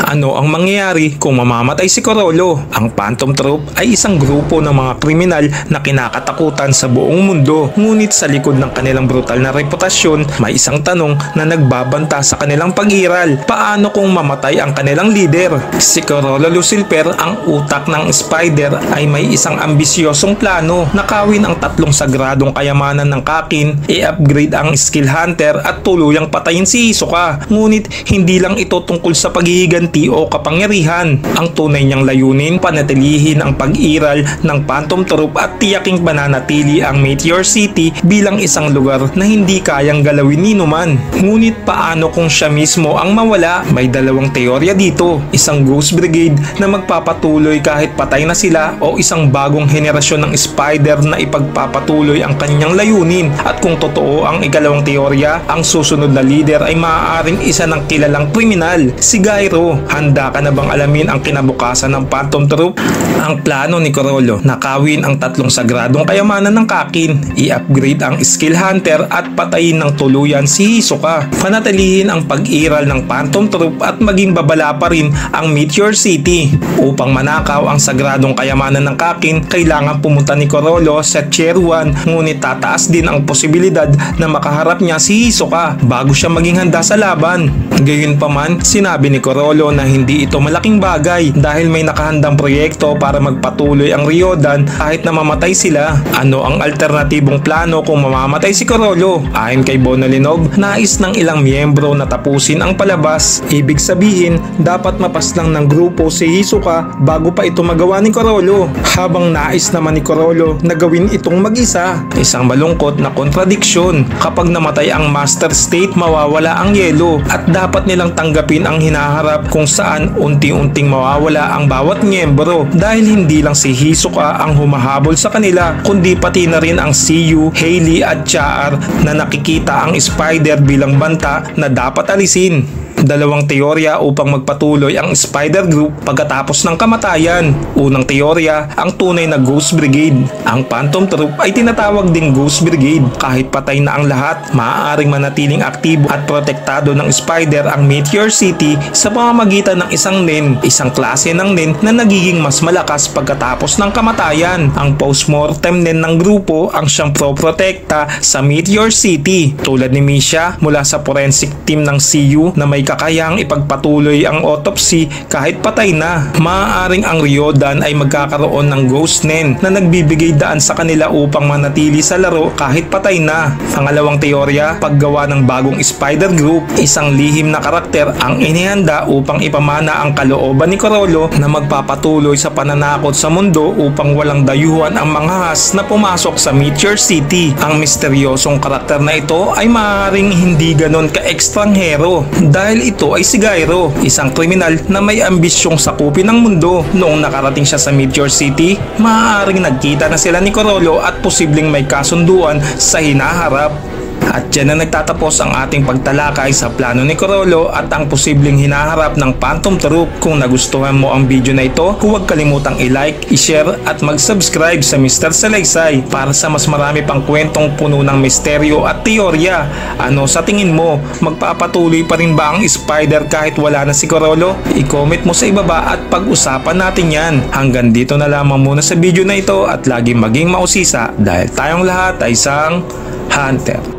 Ano ang mangyayari kung mamamatay si Corolla? Ang Phantom Troop ay isang grupo ng mga kriminal na kinakatakutan sa buong mundo. Ngunit sa likod ng kanilang brutal na reputasyon, may isang tanong na nagbabanta sa kanilang pag-iral. Paano kung mamatay ang kanilang leader? Si Corolla Lucifer, ang utak ng Spider, ay may isang ambisyosong plano. Nakawin ang 3 sagradong kayamanan ng Kakin, i-upgrade ang Skill Hunter at tuluyang patayin si Hisoka. Ngunit hindi lang ito tungkol sa paghihiganti o kapangyarihan. Ang tunay niyang layunin, panatilihin ang pag-iral ng Phantom Troop at tiyaking mananatili ang Meteor City bilang isang lugar na hindi kayang galawin ni numan. Ngunit paano kung siya mismo ang mawala? May dalawang teorya dito. Isang Ghost Brigade na magpapatuloy kahit patay na sila, o isang bagong henerasyon ng Spider na ipagpapatuloy ang kanyang layunin. At kung totoo ang ikalawang teorya, ang susunod na leader ay maaaring isa ng kilalang kriminal, si Gyro. Handa ka na bang alamin ang kinabukasan ng Phantom Troop? Ang plano ni Corolla, nakawin ang 3 sagradong kayamanan ng Kakin, i-upgrade ang Skill Hunter at patayin ng tuluyan si Hisoka. Panatilihin ang pag-iral ng Phantom Troop at maging babala pa rin ang Meteor City. Upang manakaw ang sagradong kayamanan ng Kakin, kailangan pumunta ni Corolla sa Tier 1, ngunit tataas din ang posibilidad na makaharap niya si Hisoka bago siya maging handa sa laban. Gayunpaman, sinabi ni Corolla na hindi ito malaking bagay dahil may nakahandang proyekto para magpatuloy ang Ryodan kahit na mamatay sila. Ano ang alternatibong plano kung mamamatay si Corolla? Ayon kay Bonalinov, nais ng ilang miyembro na tapusin ang palabas. Ibig sabihin, dapat mapaslang ng grupo si Hisoka bago pa ito magawa ni Corolla, habang nais naman ni Corolla na gawin itong mag-isa. Isang malungkot na kontradiksyon. Kapag namatay ang Master State, mawawala ang yelo at dapat nilang tanggapin ang hinaharap kung saan unti-unting mawawala ang bawat miyembro dahil hindi lang si Hisoka ang humahabol sa kanila, kundi pati na rin ang Siyu, Hailey at Char na nakikita ang Spider bilang banta na dapat alisin. Dalawang teorya upang magpatuloy ang Spider Group pagkatapos ng kamatayan. Unang teorya, ang tunay na Ghost Brigade. Ang Phantom Troop ay tinatawag ding Ghost Brigade. Kahit patay na ang lahat, maaaring manatiling aktibo at protektado ng Spider ang Meteor City sa pamamagitan ng isang Nen, isang klase ng Nen na nagiging mas malakas pagkatapos ng kamatayan. Ang postmortem Nen ng grupo ang siyang pro-protekta sa Meteor City. Tulad ni Misha mula sa forensic team ng Siyu na may kakayahang ipagpatuloy ang autopsy kahit patay na. Maaaring ang Ryodan ay magkakaroon ng Ghost Nen na nagbibigay daan sa kanila upang manatili sa laro kahit patay na. Pangalawang teorya, paggawa ng bagong Spider Group. Isang lihim na karakter ang inihanda upang ipamana ang kalooban ni Corolla na magpapatuloy sa pananakot sa mundo upang walang dayuhan ang mga has na pumasok sa Meteor City. Ang misteryosong karakter na ito ay maaaring hindi ganon ka-ekstranghero dahil ito ay si Gyro, isang kriminal na may ambisyong sakupin ang mundo. Noong nakarating siya sa Meteor City, maaaring nagkita na sila ni Corolla at posibleng may kasunduan sa hinaharap. At dyan na nagtatapos ang ating pagtalakay sa plano ni Corolla at ang posibleng hinaharap ng Phantom Troop. Kung nagustuhan mo ang video na ito, huwag kalimutang i-like, i-share at mag-subscribe sa Mr. Salaysay para sa mas marami pang kwentong puno ng misteryo at teorya. Ano sa tingin mo? Magpapatuloy pa rin ba ang Spider kahit wala na si Corolla? I-comment mo sa ibaba at pag-usapan natin yan. Hanggang dito na lamang muna sa video na ito at lagi maging mausisa dahil tayong lahat ay isang Hunter.